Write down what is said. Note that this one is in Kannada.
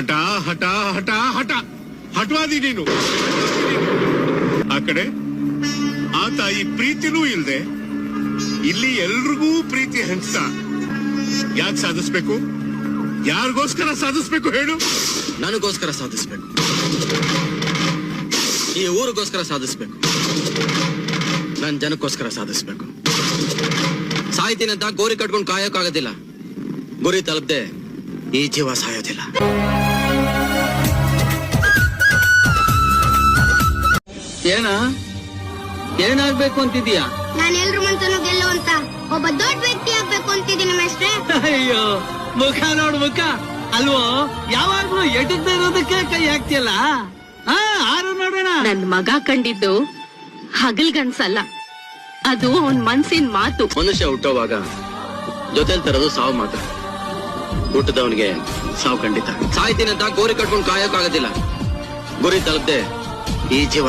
ಹಠ ಹಠ ಹಠ ಹಠ ಹಠವಾದಿ ನೀನು. ಆ ಕಡೆ ಆ ತಾಯಿ ಪ್ರೀತಿನೂ ಇಲ್ದೆ ಇಲ್ಲಿ ಎಲ್ರಿಗೂ ಪ್ರೀತಿ ಹಂಚ್ತಾ ಯಾಕೆ ಸಾಧಿಸ್ಬೇಕು? ಯಾರಿಗೋಸ್ಕರ ಸಾಧಿಸ್ಬೇಕು ಹೇಳು? ನನಗೋಸ್ಕರ ಸಾಧಿಸ್ಬೇಕು, ಈ ಊರಿಗೋಸ್ಕರ ಸಾಧಿಸ್ಬೇಕು, ನನ್ನ ಜನಕ್ಕೋಸ್ಕರ ಸಾಧಿಸ್ಬೇಕು. ಸಾಯ್ತೀನಂತ ಗೋರಿ ಕಟ್ಕೊಂಡು ಕಾಯೋಕ್ಕಾಗೋದಿಲ್ಲ, ಗುರಿ ತಲುಪದೆ ಈ ಜೀವ ಸಾಯೋದಿಲ್ಲ. ಏನಾಗ್ಬೇಕು ಅಂತಿದೀಯಾ? ನಾನು ಎಲ್ರ ಮನ್ಸನ್ನು ಗೆಲ್ಲುವಂತ ಒಬ್ಬ ದೊಡ್ಡ ವ್ಯಕ್ತಿ ಆಗ್ಬೇಕು ಅಂತಿದ್ದೀನಿ ಮೇಷ್ಟ್ರೆ. ಅಯ್ಯೋ, ಮುಖ ನೋಡು ಮುಖ ಅಲ್ವೋ, ಯಾವಾಗ್ಲೂ ಎಟಕ್ದೇ ಇರೋದಕ್ಕೆ ಕೈ ಹಾಕ್ತಿಯಲ್ಲ. ಆರು ನೋಡೋಣ. ನನ್ ಮಗ ಕಂಡಿದ್ದು ಹಗಲ್ಗನ್ಸಲ್ಲ, ಅದು ಅವನ್ ಮನ್ಸಿನ ಮಾತು. ಮನುಷ್ಯ ಹುಟ್ಟೋವಾಗ ಜೊತೆಲ್ ತರೋದು ಸಾವು ಮಾತ್ರ, ಹುಟ್ಟದವನಿಗೆ ಸಾವು ಖಂಡಿತ. ಸಾಯ್ತೀನಂತ ಗೋರಿ ಕಟ್ಕೊಂಡು ಕಾಯೋಕ್ಕಾಗೋದಿಲ್ಲ, ಗುರಿ ತಲುಪದೆ ಈ ಜೀವ